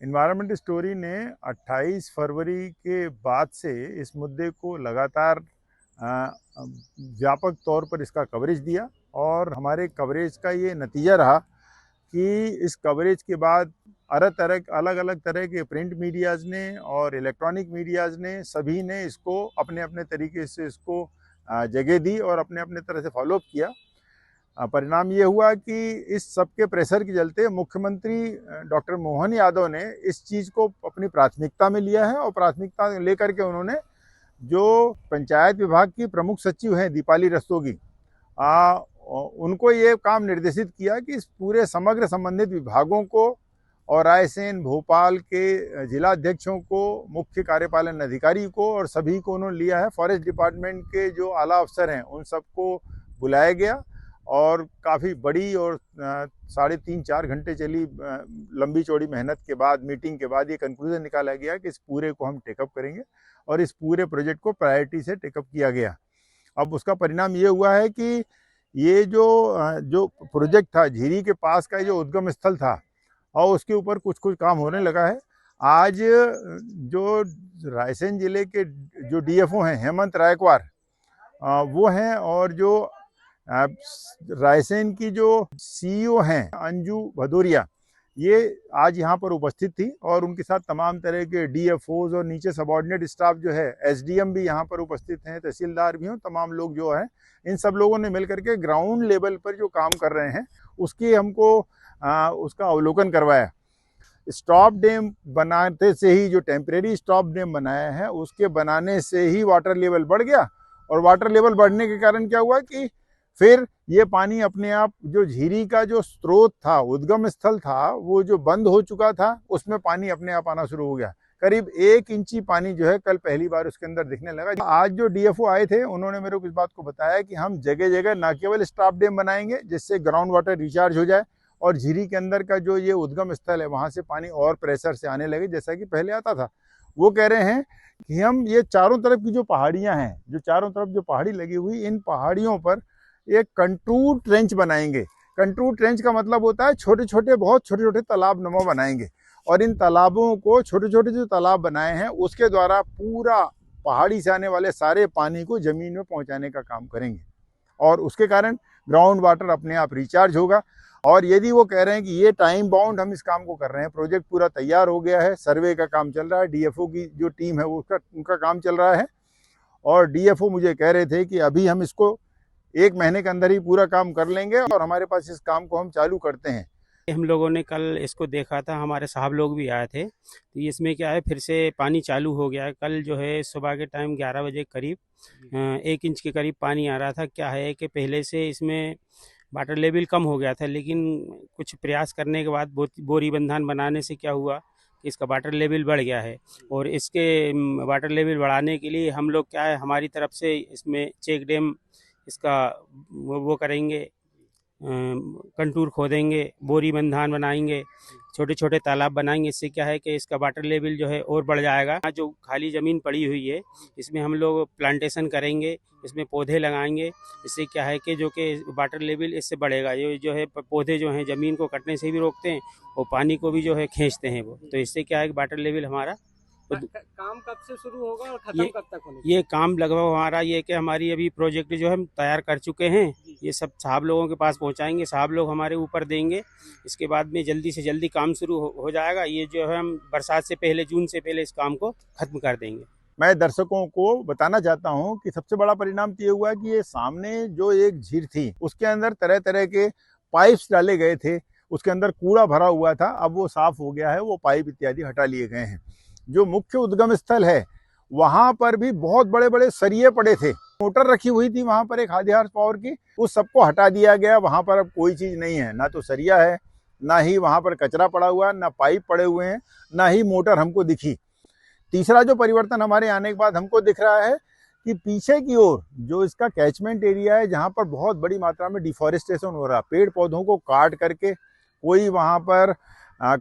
Environment story ने 28 फरवरी के बाद से इस मुद्दे को लगातार व्यापक तौर पर इसका कवरेज दिया और हमारे कवरेज का ये नतीजा रहा कि इस कवरेज के बाद अलग अलग तरह के प्रिंट मीडियाज़ ने और इलेक्ट्रॉनिक मीडियाज़ ने सभी ने इसको अपने अपने तरीके से इसको जगह दी और अपने अपने तरह से फॉलोअप किया। परिणाम ये हुआ कि इस सब के प्रेशर के चलते मुख्यमंत्री डॉक्टर मोहन यादव ने इस चीज़ को अपनी प्राथमिकता में लिया है और प्राथमिकता लेकर के उन्होंने जो पंचायत विभाग की प्रमुख सचिव हैं दीपाली रस्तोगी, उनको ये काम निर्देशित किया कि इस पूरे समग्र संबंधित विभागों को और रायसेन भोपाल के जिला अध्यक्षों को, मुख्य कार्यपालन अधिकारी को और सभी को उन्होंने लिया है। फॉरेस्ट डिपार्टमेंट के जो आला अफसर हैं उन सबको बुलाया गया और काफ़ी बड़ी और 3.5-4 घंटे चली लंबी चौड़ी मेहनत के बाद, मीटिंग के बाद ये कंक्लूजन निकाला गया कि इस पूरे को हम टेकअप करेंगे और इस पूरे प्रोजेक्ट को प्रायोरिटी से टेकअप किया गया। अब उसका परिणाम ये हुआ है कि ये जो प्रोजेक्ट था, झीरी के पास का जो उद्गम स्थल था और उसके ऊपर कुछ काम होने लगा है। आज जो रायसेन जिले के जो डीएफओ हैं हेमंत रायकवार, वो हैं, और जो रायसेन की जो सीईओ हैं अंजू भदौरिया, ये आज यहाँ पर उपस्थित थी और उनके साथ तमाम तरह के डीएफओज और नीचे सबऑर्डिनेट स्टाफ जो है, एसडीएम भी यहाँ पर उपस्थित हैं, तहसीलदार भी हों, तमाम लोग जो हैं, इन सब लोगों ने मिलकर के ग्राउंड लेवल पर जो काम कर रहे हैं उसकी हमको उसका अवलोकन करवाया। स्टॉप डैम बनाते से ही, जो टेम्परेरी स्टॉप डैम बनाया है उसके बनाने से ही वाटर लेवल बढ़ गया और वाटर लेवल बढ़ने के कारण क्या हुआ कि फिर ये पानी अपने आप, जो झीरी का जो स्रोत था, उद्गम स्थल था, वो जो बंद हो चुका था, उसमें पानी अपने आप आना शुरू हो गया। करीब 1 इंची पानी जो है कल पहली बार उसके अंदर दिखने लगा। आज जो डीएफओ आए थे उन्होंने मेरे को इस बात को बताया कि हम जगह जगह न केवल स्टॉप डैम बनाएंगे जिससे ग्राउंड वाटर रिचार्ज हो जाए और झीरी के अंदर का जो ये उद्गम स्थल है वहाँ से पानी और प्रेशर से आने लगे जैसा कि पहले आता था। वो कह रहे हैं कि हम ये चारों तरफ की जो पहाड़ियाँ हैं, जो चारों तरफ जो पहाड़ी लगी हुई, इन पहाड़ियों पर एक कंटूर ट्रेंच बनाएंगे। कंटूर ट्रेंच का मतलब होता है बहुत छोटे छोटे तालाब नुमा बनाएंगे और इन तालाबों को, छोटे छोटे जो तालाब बनाए हैं उसके द्वारा पूरा पहाड़ी से आने वाले सारे पानी को जमीन में पहुंचाने का काम करेंगे और उसके कारण ग्राउंड वाटर अपने आप रिचार्ज होगा। और यदि वो कह रहे हैं कि ये टाइम बाउंड हम इस काम को कर रहे हैं, प्रोजेक्ट पूरा तैयार हो गया है, सर्वे का काम चल रहा है, डीएफओ की जो टीम है वो उनका काम चल रहा है और डीएफओ मुझे कह रहे थे कि अभी हम इसको 1 महीने के अंदर ही पूरा काम कर लेंगे और हमारे पास इस काम को हम चालू करते हैं। हम लोगों ने कल इसको देखा था, हमारे साहब लोग भी आए थे, तो इसमें क्या है, फिर से पानी चालू हो गया है। कल जो है सुबह के टाइम 11 बजे करीब 1 इंच के करीब पानी आ रहा था। क्या है कि पहले से इसमें वाटर लेवल कम हो गया था, लेकिन कुछ प्रयास करने के बाद बोरी बंधान बनाने से क्या हुआ कि इसका वाटर लेवल बढ़ गया है और इसके वाटर लेवल बढ़ाने के लिए हम लोग क्या है, हमारी तरफ से इसमें चेक डैम इसका वो करेंगे, कंटूर खोदेंगे, बोरी बंधान बनाएंगे, छोटे छोटे तालाब बनाएंगे। इससे क्या है कि इसका वाटर लेवल जो है और बढ़ जाएगा। जो खाली ज़मीन पड़ी हुई है इसमें हम लोग प्लांटेशन करेंगे, इसमें पौधे लगाएंगे। इससे क्या है कि जो कि वाटर लेवल इससे बढ़ेगा। ये जो है पौधे जो हैं ज़मीन को कटने से भी रोकते हैं और पानी को भी जो है खींचते हैं वो, तो इससे क्या है कि वाटर लेवल हमारा काम कब से शुरू होगा और खत्म कब तक होगा? ये काम लगभग हमारा ये कि हमारी अभी प्रोजेक्ट जो हम तैयार कर चुके हैं, ये सब साहब लोगों के पास पहुंचाएंगे, साहब लोग हमारे ऊपर देंगे। इसके बाद में जल्दी से जल्दी काम शुरू हो जाएगा। ये जो है हम बरसात से पहले, जून से पहले इस काम को खत्म कर देंगे। मैं दर्शकों को बताना चाहता हूं कि सबसे बड़ा परिणाम ये हुआ कि ये सामने जो एक झील थी उसके अंदर तरह तरह के पाइप्स डाले गए थे, उसके अंदर कूड़ा भरा हुआ था, अब वो साफ हो गया है, वो पाइप इत्यादि हटा लिए गए हैं। जो मुख्य उद्गम स्थल है वहां पर भी बहुत बड़े बड़े सरिये पड़े थे, मोटर रखी हुई थी वहां पर 1 हार्स पावर की, उस सबको हटा दिया गया। वहां पर अब कोई चीज नहीं है, ना तो सरिया है, ना ही वहां पर कचरा पड़ा हुआ, ना पाइप पड़े हुए हैं, ना ही मोटर हमको दिखी। तीसरा जो परिवर्तन हमारे आने के बाद हमको दिख रहा है कि पीछे की ओर जो इसका कैचमेंट एरिया है, जहाँ पर बहुत बड़ी मात्रा में डिफॉरेस्टेशन हो रहा, पेड़ पौधों को काट करके कोई वहाँ पर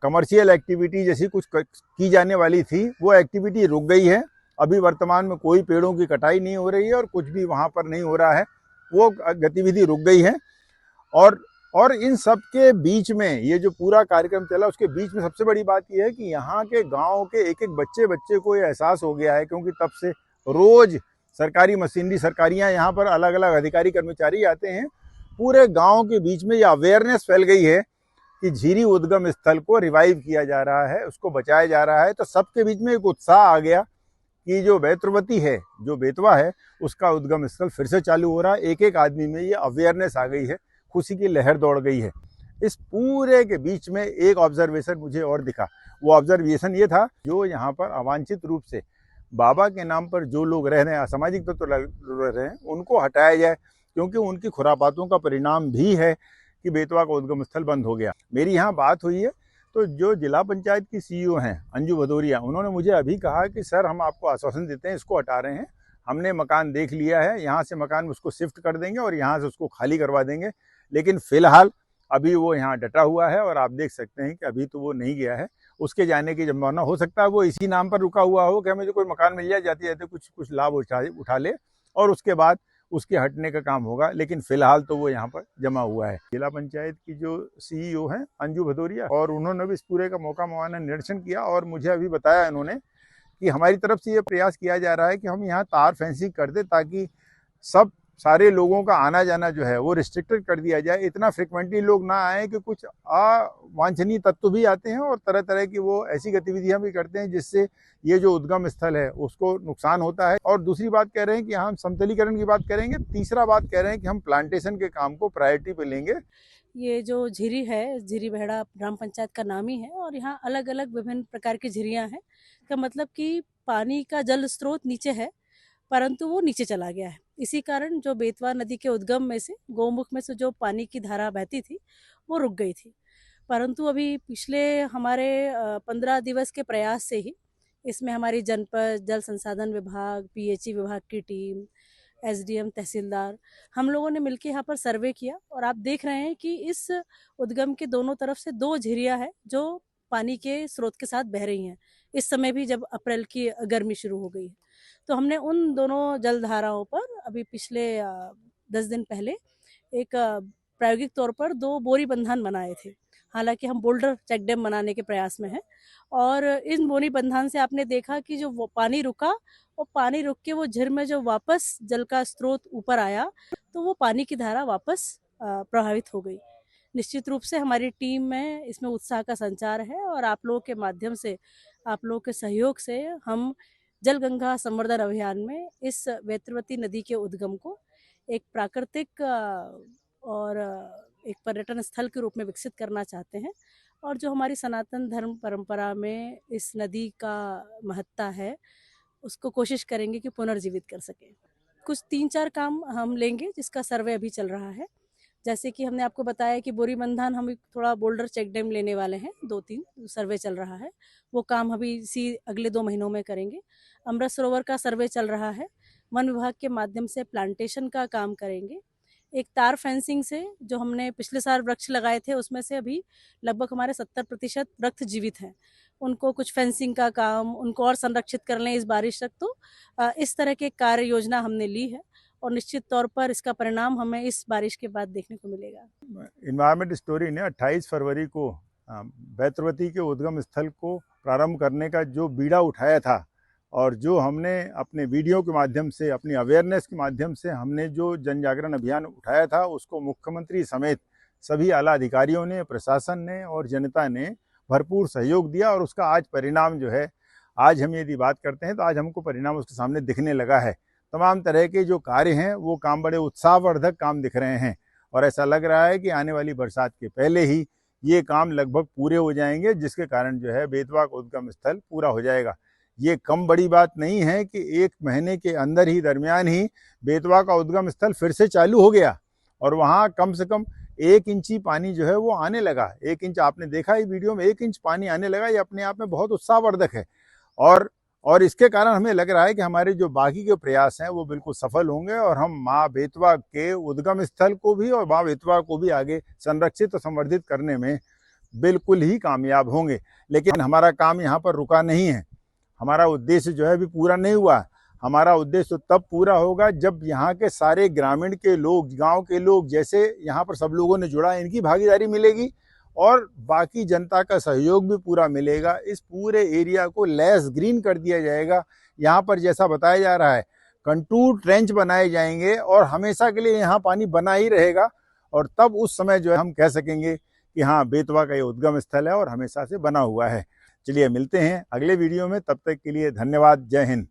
कमर्शियल एक्टिविटी जैसी कुछ की जाने वाली थी, वो एक्टिविटी रुक गई है। अभी वर्तमान में कोई पेड़ों की कटाई नहीं हो रही है और कुछ भी वहाँ पर नहीं हो रहा है, वो गतिविधि रुक गई है। और इन सब के बीच में ये जो पूरा कार्यक्रम चला उसके बीच में सबसे बड़ी बात यह है कि यहाँ के गांव के एक एक बच्चे को ये एहसास हो गया है, क्योंकि तब से रोज सरकारी मशीनरी सरकारियाँ यहाँ पर अलग अलग अधिकारी कर्मचारी आते हैं, पूरे गांव के बीच में ये अवेयरनेस फैल गई है कि झीरी उद्गम स्थल को रिवाइव किया जा रहा है, उसको बचाया जा रहा है। तो सबके बीच में एक उत्साह आ गया कि जो बेतवती है, जो बेतवा है, उसका उद्गम स्थल फिर से चालू हो रहा है। एक एक आदमी में ये अवेयरनेस आ गई है, खुशी की लहर दौड़ गई है। इस पूरे के बीच में एक ऑब्जर्वेशन मुझे और दिखा। वो ऑब्जर्वेशन ये था, जो यहाँ पर अवांछित रूप से बाबा के नाम पर जो लोग रह रहे हैं, असामाजिक तत्व रह रहे हैं, उनको हटाया जाए, क्योंकि उनकी खुरापातों का परिणाम भी है कि बेतवा का उद्गम स्थल बंद हो गया। मेरी यहाँ बात हुई है तो जो जिला पंचायत की सीईओ हैं अंजू भदौरिया, उन्होंने मुझे अभी कहा कि सर हम आपको आश्वासन देते हैं, इसको हटा रहे हैं, हमने मकान देख लिया है, यहाँ से मकान उसको शिफ्ट कर देंगे और यहाँ से उसको खाली करवा देंगे। लेकिन फिलहाल अभी वो यहाँ डटा हुआ है और आप देख सकते हैं कि अभी तो वो नहीं गया है। उसके जाने की संभावना हो सकता है वो इसी नाम पर रुका हुआ हो कि हमें जो कोई मकान मिल जाए, जाते जाते कुछ लाभ उठा ले और उसके बाद उसके हटने का काम होगा। लेकिन फिलहाल तो वो यहाँ पर जमा हुआ है। जिला पंचायत की जो सीईओ हैं अंजू भदौरिया, और उन्होंने भी इस पूरे का मौका मुआयना निरीक्षण किया और मुझे अभी बताया इन्होंने कि हमारी तरफ से ये प्रयास किया जा रहा है कि हम यहाँ तार फेंसिंग कर दे, ताकि सारे लोगों का आना जाना जो है वो रिस्ट्रिक्टेड कर दिया जाए। इतना फ्रिक्वेंटली लोग ना आए कि कुछ अवांछनीय तत्व भी आते हैं और तरह तरह की वो ऐसी गतिविधियां भी करते हैं जिससे ये जो उद्गम स्थल है उसको नुकसान होता है। और दूसरी बात कह रहे हैं कि हम समतलीकरण की बात करेंगे। तीसरा बात कह रहे हैं कि हम प्लांटेशन के काम को प्रायोरिटी पे लेंगे। ये जो झीरी है, झीरी बहेड़ा ग्राम पंचायत का नाम ही है और यहाँ अलग अलग विभिन्न प्रकार की झीरियाँ हैं। का मतलब कि पानी का जल स्रोत नीचे है, परंतु वो नीचे चला गया है। इसी कारण जो बेतवा नदी के उद्गम में से, गौमुख में से जो पानी की धारा बहती थी वो रुक गई थी। परंतु अभी पिछले हमारे 15 दिवस के प्रयास से ही इसमें हमारी जनपद जल संसाधन विभाग, पीएचई विभाग की टीम, एसडीएम, तहसीलदार, हम लोगों ने मिलकर यहाँ पर सर्वे किया और आप देख रहे हैं कि इस उद्गम के दोनों तरफ से 2 झीरियाँ हैं जो पानी के स्रोत के साथ बह रही हैं। इस समय भी जब अप्रैल की गर्मी शुरू हो गई है, तो हमने उन दोनों जलधाराओं पर अभी पिछले 10 दिन पहले एक प्रायोगिक तौर पर 2 बोरी बंधान बनाए थे। हालांकि हम बोल्डर चेक डैम बनाने के प्रयास में हैं और इन बोरी बंधान से आपने देखा कि जो वो पानी रुका और पानी रुक के वो झीर में जो वापस जल का स्रोत ऊपर आया, तो वो पानी की धारा वापस प्रभावित हो गई। निश्चित रूप से हमारी टीम में इसमें उत्साह का संचार है और आप लोगों के माध्यम से, आप लोगों के सहयोग से हम जल गंगा संवर्धन अभियान में इस बेतवती नदी के उद्गम को एक प्राकृतिक और एक पर्यटन स्थल के रूप में विकसित करना चाहते हैं। और जो हमारी सनातन धर्म परंपरा में इस नदी का महत्ता है, उसको कोशिश करेंगे कि पुनर्जीवित कर सकें। कुछ 3-4 काम हम लेंगे जिसका सर्वे अभी चल रहा है। जैसे कि हमने आपको बताया कि बोरी बंधान हम थोड़ा बोल्डर चेक डैम लेने वाले हैं, 2-3 सर्वे चल रहा है, वो काम अभी इसी अगले 2 महीनों में करेंगे। अमृत सरोवर का सर्वे चल रहा है, वन विभाग के माध्यम से प्लांटेशन का काम करेंगे। एक तार फेंसिंग से जो हमने पिछले साल वृक्ष लगाए थे उसमें से अभी लगभग हमारे 70% वृक्ष जीवित हैं, उनको कुछ फेंसिंग का काम, उनको और संरक्षित कर लें इस बारिश तक। तो इस तरह के कार्य योजना हमने ली है और निश्चित तौर पर इसका परिणाम हमें इस बारिश के बाद देखने को मिलेगा। इन्वायरमेंट स्टोरी ने 28 फरवरी को बेतवती के उद्गम स्थल को प्रारंभ करने का जो बीड़ा उठाया था और जो हमने अपने वीडियो के माध्यम से, अपनी अवेयरनेस के माध्यम से हमने जो जन जागरण अभियान उठाया था, उसको मुख्यमंत्री समेत सभी आला अधिकारियों ने, प्रशासन ने और जनता ने भरपूर सहयोग दिया और उसका आज परिणाम जो है, आज हम यदि बात करते हैं तो आज हमको परिणाम उसके सामने दिखने लगा है। तमाम तरह के जो कार्य हैं वो काम बड़े उत्साहवर्धक काम दिख रहे हैं और ऐसा लग रहा है कि आने वाली बरसात के पहले ही ये काम लगभग पूरे हो जाएंगे, जिसके कारण जो है बेतवा का उद्गम स्थल पूरा हो जाएगा। ये कम बड़ी बात नहीं है कि 1 महीने के अंदर ही, दरमियान ही बेतवा का उद्गम स्थल फिर से चालू हो गया और वहाँ कम से कम 1 इंची पानी जो है वो आने लगा। 1 इंच आपने देखा ही वीडियो में, 1 इंच पानी आने लगा। ये अपने आप में बहुत उत्साहवर्धक है और इसके कारण हमें लग रहा है कि हमारे जो बाकी के प्रयास हैं वो बिल्कुल सफल होंगे और हम माँ बेतवा के उद्गम स्थल को भी और माँ बेतवा को भी आगे संरक्षित और संवर्धित करने में बिल्कुल ही कामयाब होंगे। लेकिन हमारा काम यहाँ पर रुका नहीं है, हमारा उद्देश्य जो है अभी पूरा नहीं हुआ। हमारा उद्देश्य तो तब पूरा होगा जब यहाँ के सारे ग्रामीण के लोग, गांव के लोग, जैसे यहाँ पर सब लोगों ने जुड़ा, इनकी भागीदारी मिलेगी और बाकी जनता का सहयोग भी पूरा मिलेगा। इस पूरे एरिया को लैस ग्रीन कर दिया जाएगा। यहाँ पर जैसा बताया जा रहा है कंटूर ट्रेंच बनाए जाएंगे और हमेशा के लिए यहाँ पानी बना ही रहेगा और तब उस समय जो है हम कह सकेंगे कि हाँ, बेतवा का ये उद्गम स्थल है और हमेशा से बना हुआ है। चलिए मिलते हैं अगले वीडियो में, तब तक के लिए धन्यवाद। जय हिंद।